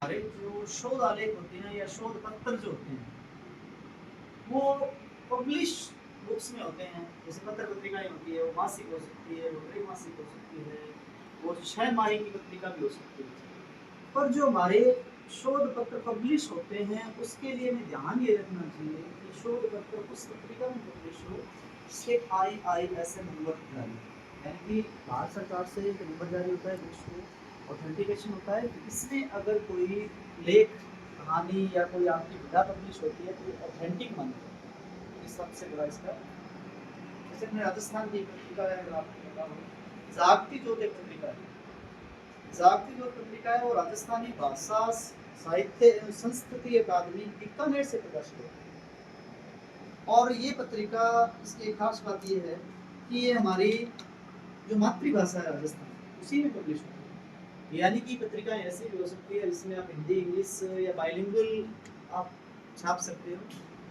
हमारे जो शोध आलेख होते हैं या शोध पत्र जो होते हैं वो पब्लिश बुक्स में होते हैं। जैसे पत्र पत्रिकाएं होती है, वो मासिक हो सकती है, वो त्रैमासिक हो सकती है, वो 6 माही की पत्रिका भी हो सकती है। पर जो हमारे शोध पत्र पब्लिश होते हैं उसके लिए हमें ध्यान ये रखना चाहिए कि शोध पत्र उस पत्रिका में पब्लिश हो जिसके IISN नंबर जारी, यानी कि भारत सरकार से एक नंबर जारी होता है जिसको ऑथेंटिकेशन होता है। इसमें अगर कोई लेख, कहानी या कोई आपकी विधा पब्लिश होती है तो ऑथेंटिक मानते हैं। इस सबसे बड़ा इसका, जैसे अपने राजस्थान की पत्रिका है, अगर आपको पता हो, जागती ज्योत एक पत्रिका है। जागती ज्योत पत्रिका है और राजस्थानी भाषा साहित्य एवं संस्कृति अकादमी बीकानेर से प्रकाशित होती है। और ये पत्रिका, इसकी एक खास बात ये है कि ये हमारी जो मातृभाषा है राजस्थान उसी में पब्लिश होती है। यानी कि पत्रिकाएं ऐसी भी हो सकती है जिसमें आप हिंदी, इंग्लिश या बाइलिंगुअल आप छाप सकते हो,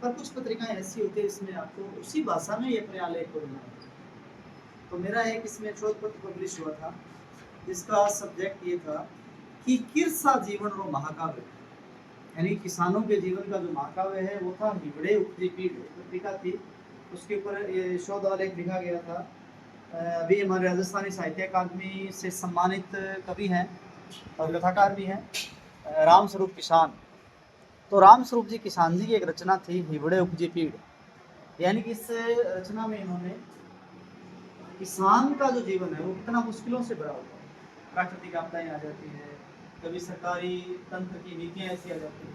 पर कुछ पत्रिकाएं ऐसी होती है जिसमें आपको उसी भाषा में ही अपने आलेख को बनाना होता है। तो मेरा एक इसमें शोध पत्र पब्लिश हुआ था जिसका सब्जेक्ट ये था कि किरसा जीवन रो महाकाव्य, यानी किसानों के जीवन का जो महाकाव्य है वो था हिवड़े उपजी पीढ़ पत्रिका थी। उसके ऊपर ये शोध आलेख लिखा गया था। अभी हमारे राजस्थानी साहित्य अकादमी से सम्मानित कवि हैं और कथाकार भी हैं राम स्वरूप किसान। तो राम स्वरूप जी किसान जी की एक रचना थी हिवड़े उपजी पीढ़, यानी कि इस रचना में इन्होंने किसान का जो जीवन है वो कितना मुश्किलों से भरा हुआ है। प्राकृतिक आपदाएं आ जाती है, कभी सरकारी तंत्र की नीतियां ऐसी आ जाती है,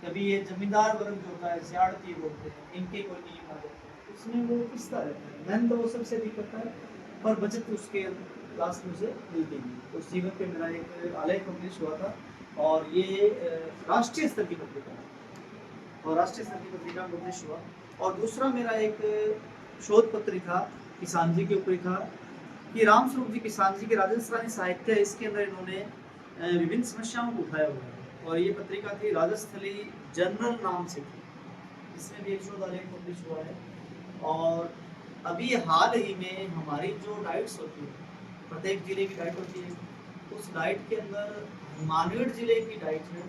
कभी ये जमींदार वर्ग जो होता है सियाड़ती बोलते हैं, इनके कोई नियम आ जाते हैं, उसमें वो पिसता रहता है। मेहनत तो वो सबसे अधिक करता है पर बचत उसके लास्ट में से मिलती नहीं। तो उस जीवन पे मेरा एक आलेख पब्लिश हुआ था और ये राष्ट्रीय स्तर की पत्रिका है और राष्ट्रीय स्तर की पत्रिका पब्लिश हुआ। और दूसरा मेरा एक शोध पत्र था किसान जी के ऊपर था कि राम स्वरूप जी किसान जी के राजस्थानी साहित्य, इसके अंदर इन्होंने विभिन्न समस्याओं को उठाया हुआ है और ये पत्रिका थी राजस्थली जनरल नाम से थी। इसमें भी एक शोध आलेख पब्लिश हुआ है। और अभी हाल ही में हमारी जो डाइट्स होती है, प्रत्येक जिले की डाइट होती है, उस डाइट के अंदर मानवेड़ जिले की डाइट है,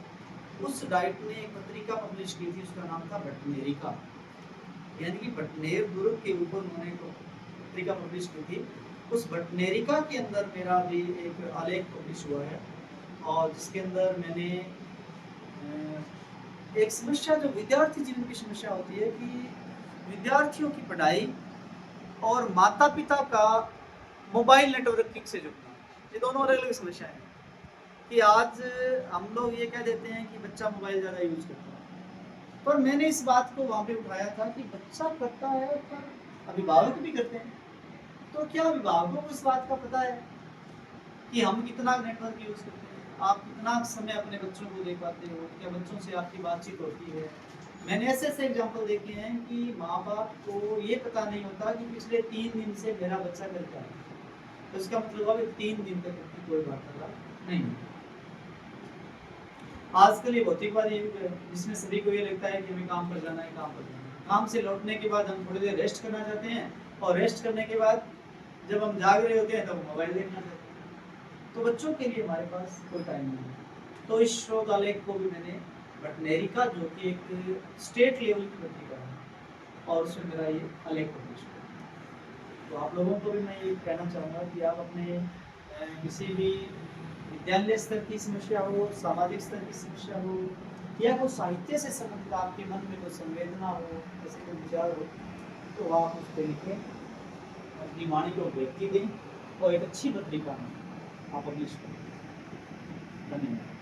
उस डाइट ने एक पत्रिका पब्लिश की थी, उसका नाम था भटनेरिका, यानी कि भटनेर दुर्ग के ऊपर उन्होंने पत्रिका पब्लिश की थी। उस भटनेरिका के अंदर मेरा भी एक आलेख पब्लिश हुआ है और जिसके अंदर मैंने एक समस्या जो विद्यार्थी जीवन की समस्या होती है कि विद्यार्थियों की पढ़ाई और माता पिता का मोबाइल नेटवर्किंग से जुड़ना, ये दोनों अलग अलग समस्याएं हैं। कि आज हम लोग ये कह देते हैं कि बच्चा मोबाइल ज़्यादा यूज करता है, पर मैंने इस बात को वहाँ पे उठाया था कि बच्चा करता है पर अभिभावक भी करते हैं। तो क्या अभिभावकों को इस बात का पता है कि हम कितना नेटवर्क यूज करते हैं, आप कितना समय अपने बच्चों को दे पाते हो, क्या बच्चों से आपकी बातचीत होती है। मैंने ऐसे ऐसे एग्जाम्पल देखे हैं कि माँ बाप को ये पता नहीं होता कि पिछले 3 दिन से मेरा बच्चा कर क्या है, तो इसका मतलब अभी 3 दिन तक उसकी कोई वार्तालाप नहीं। आजकल ये भौतिकवाद जिसमें सभी को ये लगता है कि हमें काम पर जाना है, काम पर जाना है। काम से लौटने के बाद हम थोड़ी देर रेस्ट करना चाहते हैं और रेस्ट करने के बाद जब हम जाग रहे होते हैं तब मोबाइल देखना चाहते हैं। तो बच्चों के लिए हमारे पास कोई टाइम नहीं है। तो इस शोध आलेख को भी मैंने भटनेरिका जो कि एक स्टेट लेवल की पत्रिका है और उसमें मेरा ये आलेख पब्लिश हुआ। तो आप लोगों को भी मैं ये कहना चाहूँगा कि आप अपने किसी भी विद्यालय स्तर की समस्या हो, सामाजिक स्तर की समस्या हो या कोई साहित्य से संबंधित आपके मन में कोई संवेदना हो, ऐसे कोई विचार हो, तो आप उस पर लिखें, अपनी वाणी को व्यक्ति दें और एक अच्छी पत्रिका में आप पब्लिश करें। धन्यवाद।